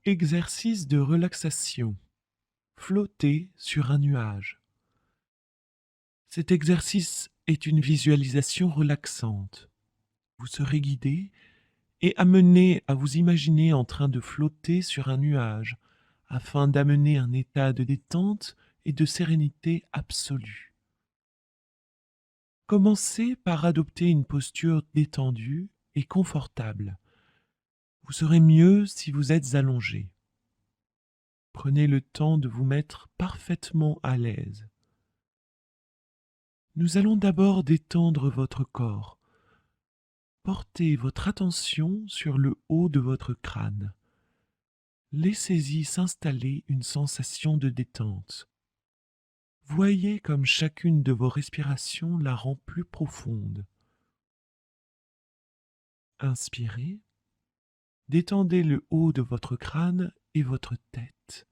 Exercice de relaxation. Flotter sur un nuage. Cet exercice est une visualisation relaxante. Vous serez guidé et amené à vous imaginer en train de flotter sur un nuage afin d'amener un état de détente et de sérénité absolue. Commencez par adopter une posture détendue et confortable. Vous serez mieux si vous êtes allongé. Prenez le temps de vous mettre parfaitement à l'aise. Nous allons d'abord détendre votre corps. Portez votre attention sur le haut de votre crâne. Laissez-y s'installer une sensation de détente. Voyez comme chacune de vos respirations la rend plus profonde. Inspirez. Détendez le haut de votre crâne et votre tête.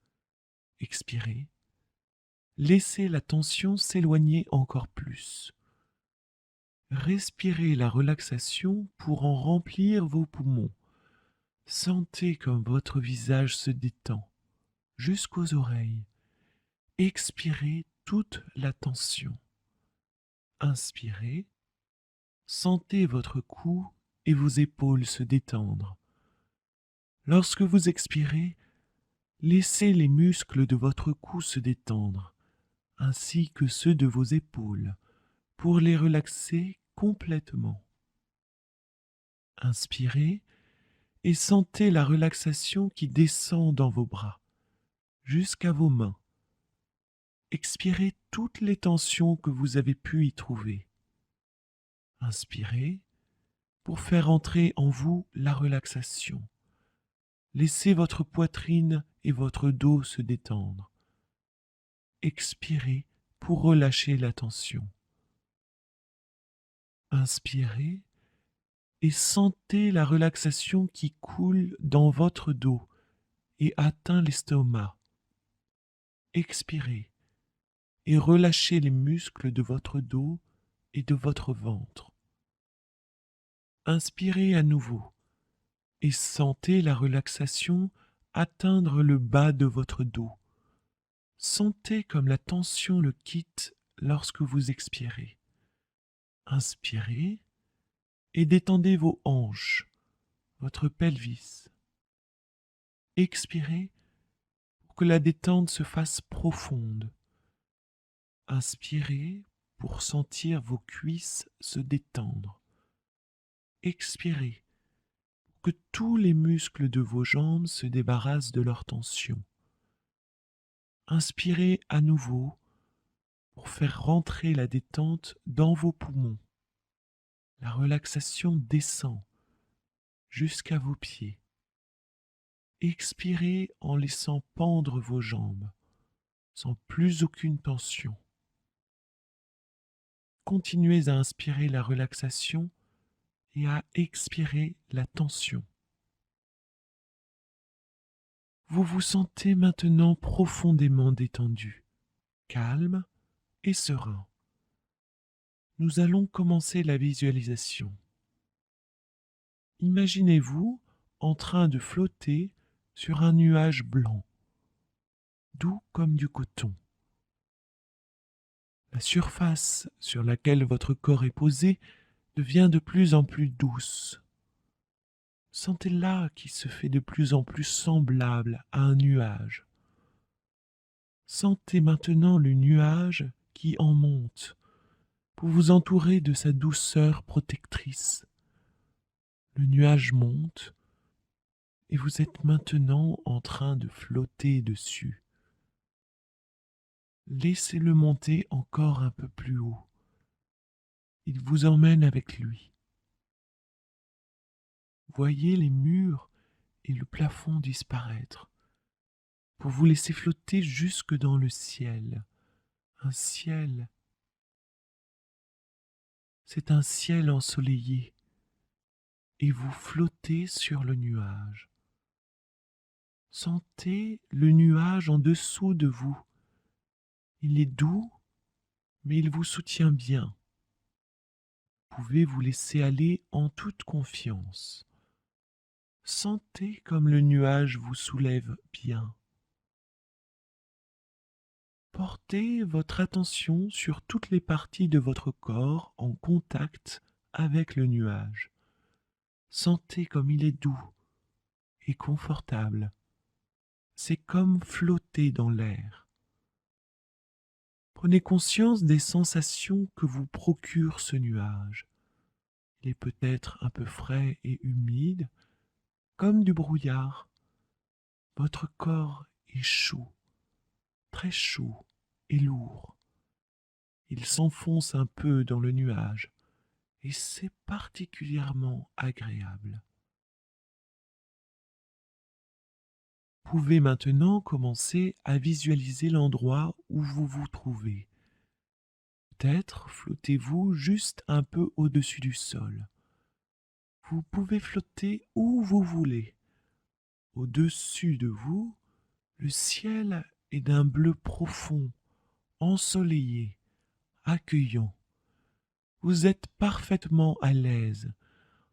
Expirez. Laissez la tension s'éloigner encore plus. Respirez la relaxation pour en remplir vos poumons. Sentez comme votre visage se détend jusqu'aux oreilles. Expirez toute la tension. Inspirez. Sentez votre cou et vos épaules se détendre. Lorsque vous expirez, laissez les muscles de votre cou se détendre, ainsi que ceux de vos épaules, pour les relaxer complètement. Inspirez et sentez la relaxation qui descend dans vos bras, jusqu'à vos mains. Expirez toutes les tensions que vous avez pu y trouver. Inspirez pour faire entrer en vous la relaxation. Laissez votre poitrine et votre dos se détendre. Expirez pour relâcher la tension. Inspirez et sentez la relaxation qui coule dans votre dos et atteint l'estomac. Expirez et relâchez les muscles de votre dos et de votre ventre. Inspirez à nouveau et sentez la relaxation atteindre le bas de votre dos. Sentez comme la tension le quitte lorsque vous expirez. Inspirez et détendez vos hanches, votre pelvis. Expirez pour que la détente se fasse profonde. Inspirez pour sentir vos cuisses se détendre. Expirez pour que tous les muscles de vos jambes se débarrassent de leur tension. Inspirez à nouveau pour faire rentrer la détente dans vos poumons. La relaxation descend jusqu'à vos pieds. Expirez en laissant pendre vos jambes, sans plus aucune tension. Continuez à inspirer la relaxation et à expirer la tension. Vous vous sentez maintenant profondément détendu, calme et serein. Nous allons commencer la visualisation. Imaginez-vous en train de flotter sur un nuage blanc, doux comme du coton. La surface sur laquelle votre corps est posé devient de plus en plus douce. Sentez-la qui se fait de plus en plus semblable à un nuage. Sentez maintenant le nuage qui en monte pour vous entourer de sa douceur protectrice. Le nuage monte et vous êtes maintenant en train de flotter dessus. Laissez-le monter encore un peu plus haut. Il vous emmène avec lui. Voyez les murs et le plafond disparaître pour vous laisser flotter jusque dans le ciel. Un ciel. C'est un ciel ensoleillé et vous flottez sur le nuage. Sentez le nuage en dessous de vous. Il est doux, mais il vous soutient bien. Vous pouvez vous laisser aller en toute confiance. Sentez comme le nuage vous soulève bien. Portez votre attention sur toutes les parties de votre corps en contact avec le nuage. Sentez comme il est doux et confortable. C'est comme flotter dans l'air. Prenez conscience des sensations que vous procure ce nuage. Il est peut-être un peu frais et humide, comme du brouillard. Votre corps est chaud, très chaud et lourd. Il s'enfonce un peu dans le nuage et c'est particulièrement agréable. Vous pouvez maintenant commencer à visualiser l'endroit où vous vous trouvez. Peut-être flottez-vous juste un peu au-dessus du sol. Vous pouvez flotter où vous voulez. Au-dessus de vous, le ciel est d'un bleu profond, ensoleillé, accueillant. Vous êtes parfaitement à l'aise,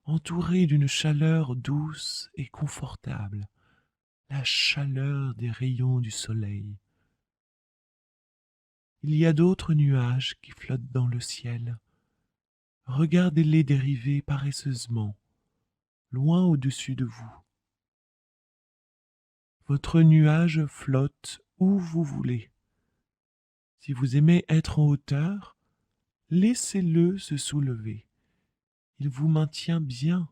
entouré d'une chaleur douce et confortable, la chaleur des rayons du soleil. Il y a d'autres nuages qui flottent dans le ciel. Regardez-les dériver paresseusement, loin au-dessus de vous. Votre nuage flotte où vous voulez. Si vous aimez être en hauteur, laissez-le se soulever. Il vous maintient bien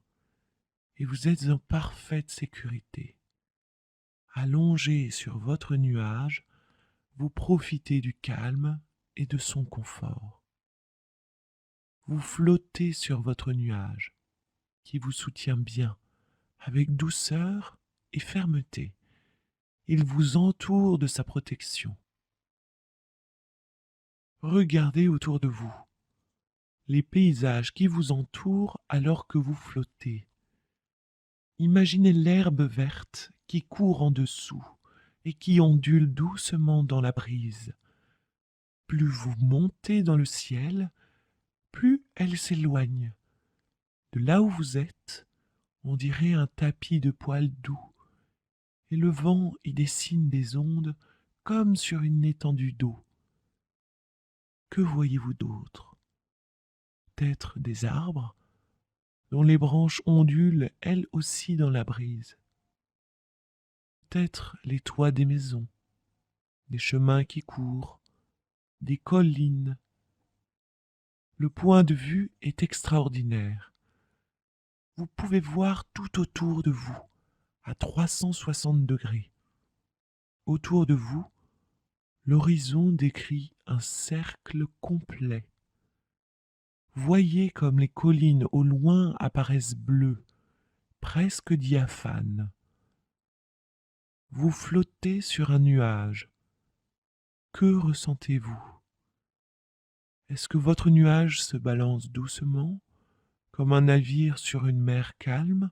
et vous êtes en parfaite sécurité. Allongé sur votre nuage, vous profitez du calme et de son confort. Vous flottez sur votre nuage, qui vous soutient bien, avec douceur et fermeté. Il vous entoure de sa protection. Regardez autour de vous les paysages qui vous entourent alors que vous flottez. Imaginez l'herbe verte qui court en dessous et qui ondule doucement dans la brise. Plus vous montez dans le ciel, plus elle s'éloigne. De là où vous êtes, on dirait un tapis de poils doux, et le vent y dessine des ondes comme sur une étendue d'eau. Que voyez-vous d'autre? Peut-être des arbres dont les branches ondulent elles aussi dans la brise. Peut-être les toits des maisons, des chemins qui courent, des collines. Le point de vue est extraordinaire. Vous pouvez voir tout autour de vous, à 360 degrés. Autour de vous, l'horizon décrit un cercle complet. Voyez comme les collines au loin apparaissent bleues, presque diaphanes. Vous flottez sur un nuage. Que ressentez-vous? Est-ce que votre nuage se balance doucement, comme un navire sur une mer calme?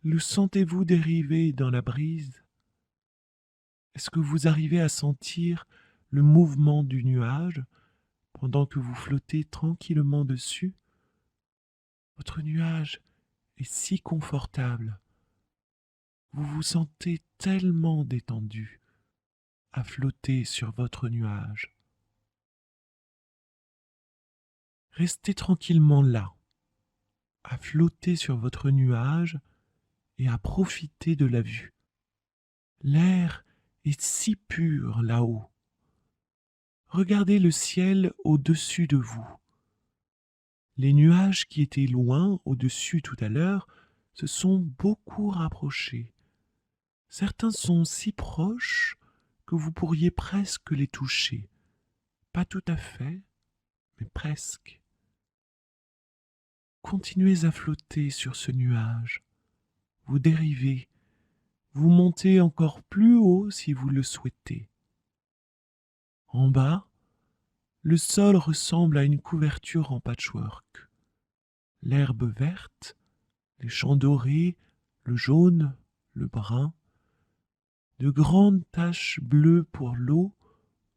Le sentez-vous dériver dans la brise? Est-ce que vous arrivez à sentir le mouvement du nuage pendant que vous flottez tranquillement dessus? Votre nuage est si confortable. Vous vous sentez tellement détendu à flotter sur votre nuage. Restez tranquillement là, à flotter sur votre nuage et à profiter de la vue. L'air est si pur là-haut. Regardez le ciel au-dessus de vous. Les nuages qui étaient loin au-dessus tout à l'heure se sont beaucoup rapprochés. Certains sont si proches que vous pourriez presque les toucher. Pas tout à fait, mais presque. Continuez à flotter sur ce nuage. Vous dérivez, vous montez encore plus haut si vous le souhaitez. En bas, le sol ressemble à une couverture en patchwork. L'herbe verte, les champs dorés, le jaune, le brun, de grandes taches bleues pour l'eau,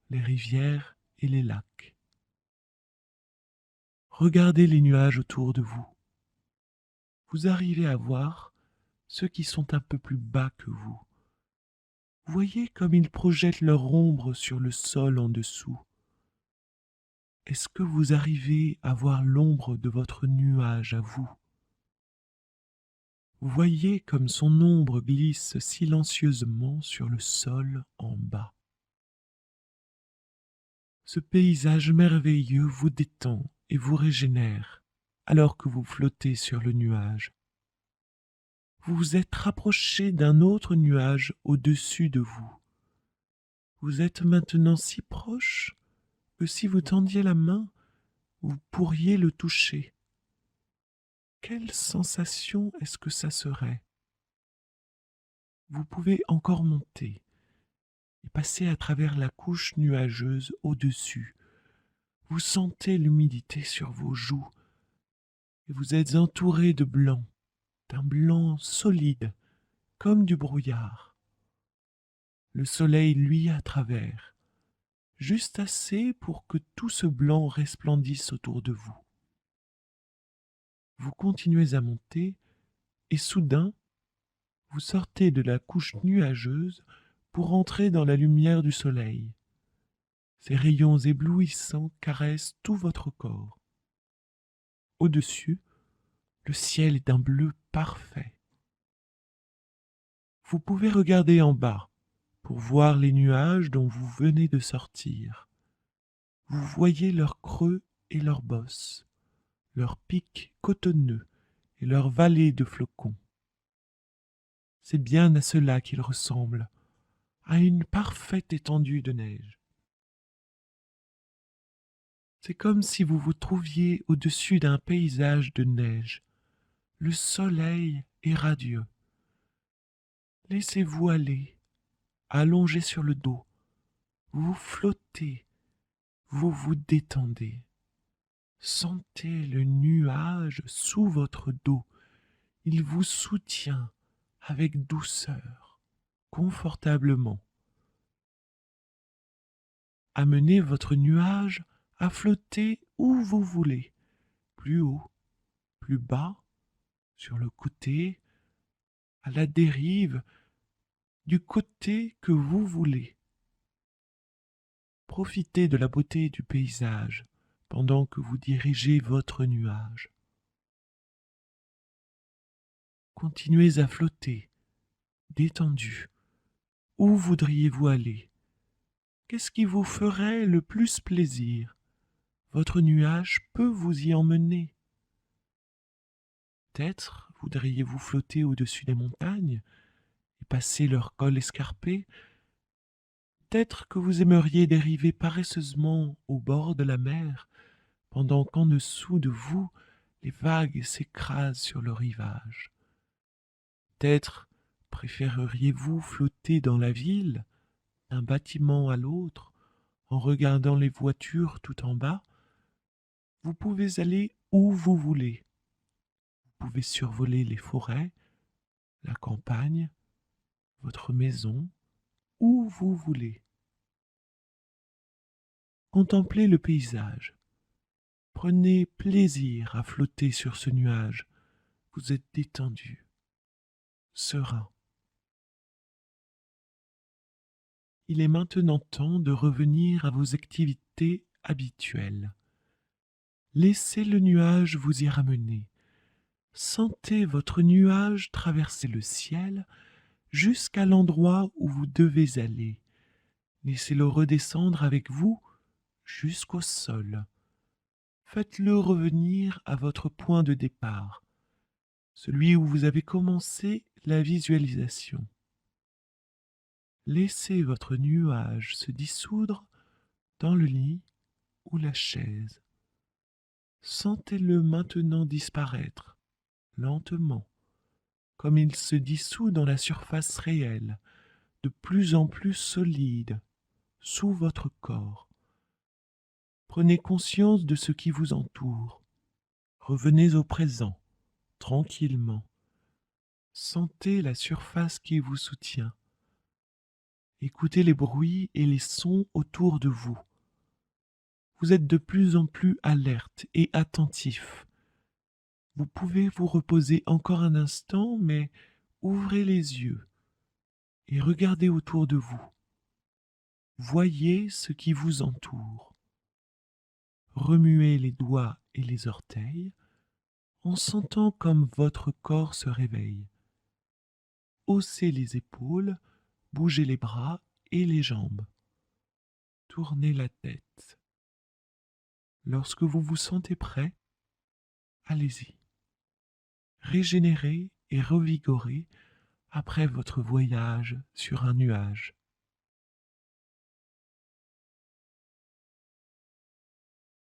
les rivières et les lacs. Regardez les nuages autour de vous. Vous arrivez à voir ceux qui sont un peu plus bas que vous. Voyez comme ils projettent leur ombre sur le sol en dessous. Est-ce que vous arrivez à voir l'ombre de votre nuage à vous? Voyez comme son ombre glisse silencieusement sur le sol en bas. Ce paysage merveilleux vous détend et vous régénère alors que vous flottez sur le nuage. Vous vous êtes rapproché d'un autre nuage au-dessus de vous. Vous êtes maintenant si proche que si vous tendiez la main, vous pourriez le toucher. Quelle sensation est-ce que ça serait? Vous pouvez encore monter et passer à travers la couche nuageuse au-dessus. Vous sentez l'humidité sur vos joues et vous êtes entouré de blanc, d'un blanc solide, comme du brouillard. Le soleil luit à travers, juste assez pour que tout ce blanc resplendisse autour de vous. Vous continuez à monter et soudain, vous sortez de la couche nuageuse pour entrer dans la lumière du soleil. Ces rayons éblouissants caressent tout votre corps. Au-dessus, le ciel est d'un bleu parfait. Vous pouvez regarder en bas pour voir les nuages dont vous venez de sortir. Vous voyez leurs creux et leurs bosses, leurs pics cotonneux et leurs vallées de flocons. C'est bien à cela qu'ils ressemblent, à une parfaite étendue de neige. C'est comme si vous vous trouviez au-dessus d'un paysage de neige. Le soleil est radieux. Laissez-vous aller, allongé sur le dos. Vous flottez, vous vous détendez. Sentez le nuage sous votre dos. Il vous soutient avec douceur, confortablement. Amenez votre nuage à flotter où vous voulez, plus haut, plus bas, sur le côté, à la dérive, du côté que vous voulez. Profitez de la beauté du paysage pendant que vous dirigez votre nuage. Continuez à flotter, détendu. Où voudriez-vous aller? Qu'est-ce qui vous ferait le plus plaisir? Votre nuage peut vous y emmener. Peut-être voudriez-vous flotter au-dessus des montagnes et passer leur col escarpé. Peut-être que vous aimeriez dériver paresseusement au bord de la mer, pendant qu'en dessous de vous, les vagues s'écrasent sur le rivage. Peut-être préféreriez-vous flotter dans la ville, d'un bâtiment à l'autre, en regardant les voitures tout en bas. Vous pouvez aller où vous voulez. Vous pouvez survoler les forêts, la campagne, votre maison, où vous voulez. Contemplez le paysage. Prenez plaisir à flotter sur ce nuage. Vous êtes détendu, serein. Il est maintenant temps de revenir à vos activités habituelles. Laissez le nuage vous y ramener. Sentez votre nuage traverser le ciel jusqu'à l'endroit où vous devez aller. Laissez-le redescendre avec vous jusqu'au sol. Faites-le revenir à votre point de départ, celui où vous avez commencé la visualisation. Laissez votre nuage se dissoudre dans le lit ou la chaise. Sentez-le maintenant disparaître, lentement, comme il se dissout dans la surface réelle, de plus en plus solide, sous votre corps. Prenez conscience de ce qui vous entoure. Revenez au présent, tranquillement. Sentez la surface qui vous soutient. Écoutez les bruits et les sons autour de vous. Vous êtes de plus en plus alerte et attentif. Vous pouvez vous reposer encore un instant, mais Ouvrez les yeux et regardez autour de vous. Voyez ce qui vous entoure. Remuez les doigts et les orteils en sentant comme votre corps se réveille. Haussez les épaules, bougez les bras et les jambes. Tournez la tête. Lorsque vous vous sentez prêt, allez-y. Régénérez et revigorez après votre voyage sur un nuage.